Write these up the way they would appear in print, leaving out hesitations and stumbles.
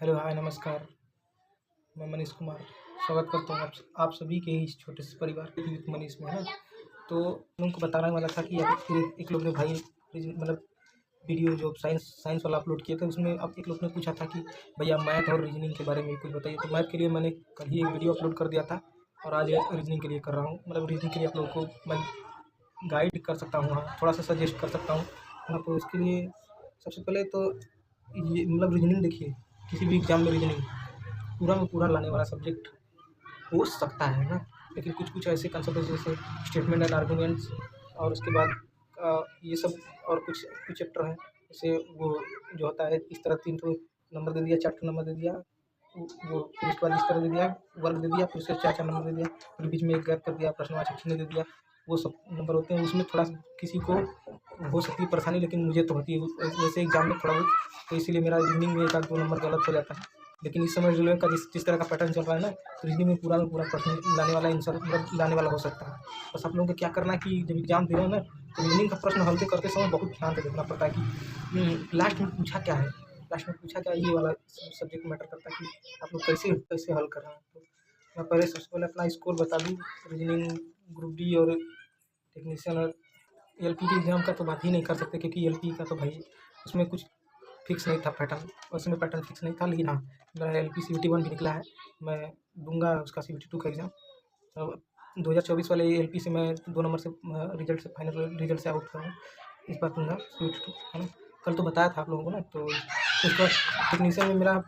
Hello, हाय, नमस्कार। मैं मनीष कुमार स्वागत करता हूँ आप सभी के इस छोटे से परिवार के विद मनीष में, है ना। तो उनको बताने वाला था कि अब फिर एक लोग ने भाई मतलब वीडियो जो साइंस साइंस वाला अपलोड किया था, उसमें अब एक लोग ने पूछा था कि भैया मैथ और रीजनिंग के बारे में कुछ बताइए। तो मैथ के लिए मैंने कल ही एक वीडियो अपलोड कर दिया था और आज रीजनिंग के लिए कर रहा हूँ। मतलब रीजनिंग के लिए आप लोगों को मैं गाइड कर सकता हूँ, हाँ, थोड़ा सा सजेस्ट कर सकता हूँ, है ना। तो इसके लिए सबसे पहले तो ये मतलब रीजनिंग देखिए, किसी भी एग्जाम में रीजनिंग पूरा में पूरा लाने वाला सब्जेक्ट हो सकता है ना। लेकिन कुछ कुछ ऐसे कंसेप्ट जैसे स्टेटमेंट एंड आर्गूमेंट्स, और उसके बाद ये सब, और कुछ कुछ चैप्टर हैं जैसे वो जो होता है इस तरह 3 ठो नंबर दे दिया, 4 ठो नंबर दे दिया, वो फिर उसके बाद इस तरह दे दिया, वर्ग दे दिया, फिर उसके 4-4 नंबर दे दिया, फिर बीच में एक गैप कर दिया, प्रश्नवाचक चिन्ह दे दिया। वो सब नंबर होते हैं, उसमें थोड़ा किसी को हो सकती है परेशानी, लेकिन मुझे तो होती है वैसे एग्जाम में थोड़ा बहुत। तो इसीलिए मेरा रीजनिंग में 1-2 नंबर गलत हो जाता है। लेकिन इस समय रेलवे का जिस तरह का पैटर्न चल रहा है ना, तो रीजनिंग में पूरा प्रश्न लाने वाला आंसर मतलब लाने वाला हो सकता है। बस आप लोगों को क्या करना है कि जब एग्जाम दे रहे हो ना, तो रीजनिंग का प्रश्न हल करते समय बहुत ध्यान से देखना पड़ता है कि लास्ट में पूछा क्या है, लास्ट में पूछा क्या है, ये वाला सब्जेक्ट मैटर करता है कि आप लोग कैसे कैसे हल कर रहे हैं। तो मैं पहले सबसे पहले अपना स्कोर बता दूँ। रीजनिंग ग्रुप डी और टेक्नीशियन और एलपी के एग्ज़ाम का तो बात ही नहीं कर सकते, क्योंकि एलपी का तो भाई उसमें कुछ फिक्स नहीं था पैटर्न, उसमें पैटर्न फिक्स नहीं था। लेकिन हाँ, मेरा एलपी सीवीटी 1 भी निकला है, मैं दूंगा उसका सीवीटी 2 का एग्ज़ाम। तो 2024 वाले एलपी से मैं 2 नंबर से रिजल्ट से फाइनल रिजल्ट से आउट हुआ हूँ। इस बार दूंगा सीवीटी 2, है ना। कल तो बताया था आप लोगों को ना। तो उसका टेक्नीशियन में मेरा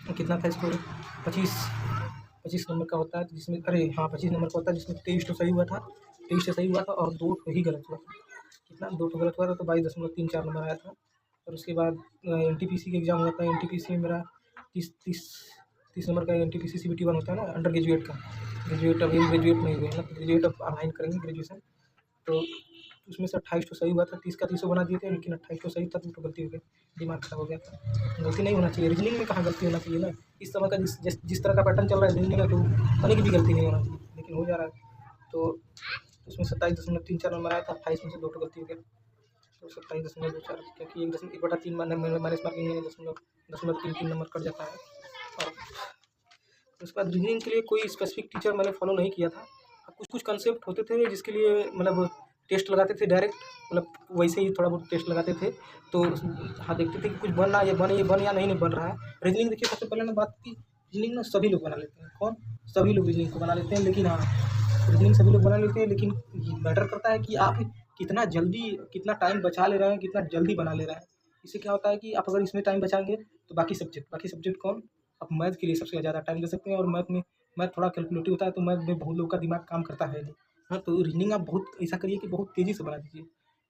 कितना था स्कोर, 25 नंबर का होता है, जिसमें अरे हाँ 25 नंबर का होता है, जिसमें 23 तो सही हुआ था, 23 तो सही हुआ था और 2 ही गलत हुआ था। कितना 2 तो गलत हुआ था, तो 22.34 नंबर आया था। और उसके बाद एनटीपीसी का एग्ज़ाम हुआ था। एनटीपीसी में मेरा 30 नंबर का एनटीपीसी सीबीटी 1 होता है ना, अंडर ग्रेजुएट का। ग्रेजुएट अभी ग्रेजुएट नहीं हुए हैं ना, तो ग्रेजुएट अब ऑनलाइन करेंगे ग्रेजुएशन। तो उसमें से 28 तो सही हुआ था, 30 का 30 बना दिए थे, लेकिन 28 तो सही था, 2 तो गलती हो गई, दिमाग खराब हो गया था। गलती नहीं होना चाहिए, रीजनिंग में कहाँ गलती होना चाहिए ना। इस समय का जिस तरह का पैटर्न चल रहा है रीजनिंग का, तो कहीं की भी गलती नहीं होना चाहिए, लेकिन हो जा रहा है। तो उसमें 27.34 नंबर आया था, 28 में से 2 तो गलती हो गया, तो 27.24, क्योंकि 1/3 माइनस मार्किंग में 0.33 नंबर कट जाता है। और उसके बाद रीजनिंग के लिए कोई स्पेसिफिक टीचर मैंने फॉलो नहीं किया था। कुछ कुछ कंसेप्ट होते थे जिसके लिए मतलब टेस्ट लगाते थे डायरेक्ट, मतलब वैसे ही थोड़ा बहुत टेस्ट लगाते थे। तो हाँ, देखते थे कि कुछ बन या नहीं बन रहा है। रीजनिंग देखिए, सबसे पहले ना बात की, रीजनिंग ना सभी लोग बना लेते हैं। कौन? सभी लोग रीजनिंग को बना लेते हैं, लेकिन हाँ, रीजनिंग सभी लोग बना लेते हैं, लेकिन मैटर करता है कि आप कितना जल्दी, कितना टाइम बचा ले रहे हैं, कितना जल्दी बना ले रहे हैं। इससे क्या होता है कि आप अगर इसमें टाइम बचाएंगे तो बाकी सब्जेक्ट कौन? आप मैथ के लिए सबसे ज़्यादा टाइम दे सकते हैं, और मैथ थोड़ा कैलकुलेटिव होता है, तो मैथ में बहुत लोगों का दिमाग काम करता है नहीं। हाँ, तो रीजनिंग आप बहुत ऐसा करिए कि बहुत तेज़ी से बना दीजिए,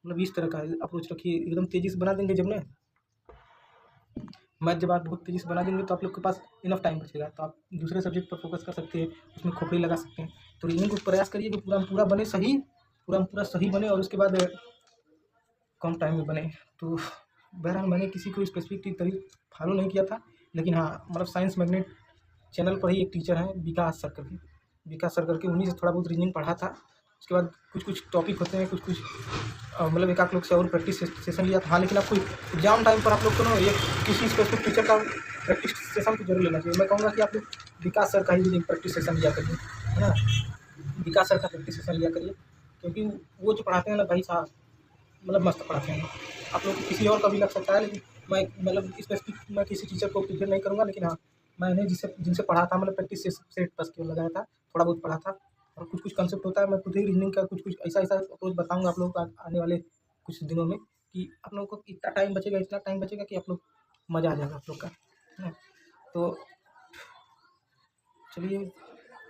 मतलब इस तरह का अप्रोच रखिए। एकदम तेज़ी से बना देंगे जब ना मैथ, जब आप बहुत तेज़ी से बना देंगे तो आप लोग के पास इनफ टाइम बचेगा, तो आप दूसरे सब्जेक्ट पर फोकस कर सकते हैं, उसमें खोपड़ी लगा सकते हैं। तो रीजनिंग को प्रयास करिए कि पूरा पूरा बने सही, पूरा सही बने, और उसके बाद कम टाइम में बने। तो बहरहाल मैंने किसी को स्पेसिफिक तरीक फॉलो नहीं किया था, लेकिन हाँ, मतलब साइंस मैग्नेट चैनल पर ही एक टीचर हैं विकास सर करके, उन्हीं से थोड़ा बहुत रीजनिंग पढ़ा था। उसके बाद कुछ कुछ टॉपिक होते हैं, कुछ कुछ मतलब एक आध लोग से और प्रैक्टिस सेशन लिया था। हाँ, लेकिन आपको एग्जाम टाइम पर आप लोग को ना एक किसी स्पेसिफिक टीचर का प्रैक्टिस सेशन तो जरूर लेना चाहिए। मैं कहूँगा कि आप लोग विकास सर का ही प्रैक्टिस सेशन लिया करिए, है ना। विकास सर का प्रैक्टिस सेशन लिया करिए, क्योंकि वो जो पढ़ाते हैं ना भाई साहब, मतलब मस्त पढ़ाते हैं। आप लोग को किसी और का भी लग सकता है, लेकिन मैं मतलब स्पेसिफिक मैं किसी टीचर को प्रीफर नहीं करूँगा, लेकिन हाँ, मैंने जिनसे पढ़ा था, मतलब प्रैक्टिस सेट बस केवल लगाया था, थोड़ा बहुत पढ़ा था। और कुछ कुछ कंसेप्ट होता है, मैं खुद ही रीजनिंग का कुछ कुछ ऐसा अप्रोच बताऊँगा आप लोगों को आने वाले कुछ दिनों में, कि आप लोगों को इतना टाइम बचेगा कि आप लोग मज़ा आ जाएगा आप लोग का, है ना। तो चलिए,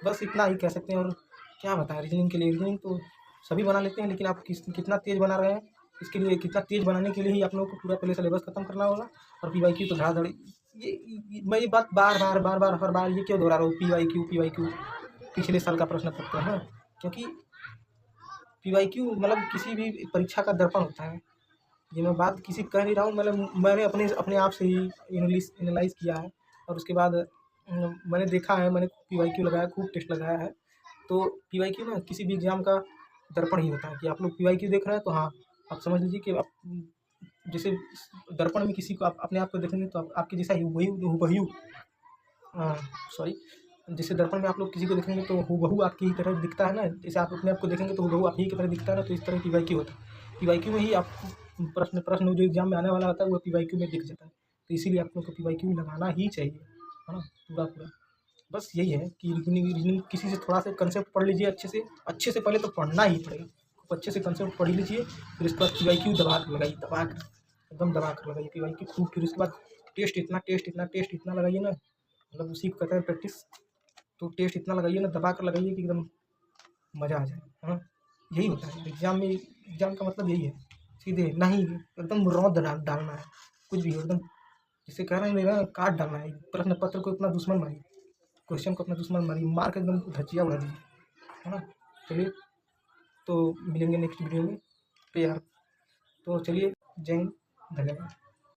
बस इतना ही कह सकते हैं। और क्या बताएं रीजनिंग के लिए, रीजनिंग तो सभी बना लेते हैं, लेकिन आप कितना तेज़ बना रहे हैं, इसके लिए कितना तेज़ बनाने के लिए ही आप लोगों को पूरा पहले सिलेबस खत्म करना होगा। और पीवाईक्यू तो धड़ाधड़, मैं ये बात बार बार हर बार ये क्यों दोहरा रहा हूँ, पीवाईक्यू पिछले साल का प्रश्न पत्र है, क्योंकि पीवाईक्यू मतलब किसी भी परीक्षा का दर्पण होता है। ये मैं बात किसी कह नहीं रहा हूँ, मतलब मैंने अपने आप से ही एनालाइज़ किया है। और उसके बाद मैंने देखा है, मैंने पीवाईक्यू लगाया, खूब टेस्ट लगाया है। तो पीवाईक्यू ना किसी भी एग्ज़ाम का दर्पण ही होता है, कि आप लोग पीवाईक्यू देख रहे हैं तो हाँ, आप समझ लीजिए कि आप जैसे दर्पण में किसी को आप अपने आप को देखेंगे तो आपके जैसा ही वही हूबहू, सॉरी, जैसे दर्पण में आप लोग किसी को देखेंगे तो हूबहू आपकी ही तरह दिखता है ना, जैसे आप अपने आप को देखेंगे तो हूबहू आप ही की तरह दिखता है ना, तो इस तरह पीवाईक्यू होता है। पीवाईक्यू में ही आपको प्रश्न जो एग्जाम में आने वाला होता है वो पीवाईक्यू में दिख जाता है। तो इसीलिए आप लोग को पीवाईक्यू लगाना ही चाहिए, है ना, पूरा पूरा। बस यही है कि रीजनिंग किसी से थोड़ा सा कंसेप्ट पढ़ लीजिए अच्छे से पहले तो पढ़ना ही पड़ेगा। खूब अच्छे से कंसेप्ट पढ़ लीजिए, फिर उसके बाद पीवाईक्यू दबा कर लगाइए, दबा कर एकदम दबा कर लगाइए पीवाईक्यू खूब। फिर उसके बाद टेस्ट इतना लगाइए ना, मतलब उसी को कहते हैं प्रैक्टिस। तो टेस्ट इतना लगाइए ना, दबा कर लगाइए कि एकदम मज़ा आ जाए, है ना। यही होता है एग्ज़ाम में, एग्ज़ाम का मतलब यही है, सीधे नहीं एकदम रौंद डालना है, कुछ भी हो एकदम, जिसे कह रहे हैं ना काट डालना है, प्रश्न पत्र को अपना दुश्मन मानिए, क्वेश्चन को अपना दुश्मन मानिए, मार के एकदम धज्जियाँ उड़ा दीजिए, है ना। चलिए, तो मिलेंगे नेक्स्ट वीडियो में, तो यार, तो चलिए, जय हिंद, धन्यवाद।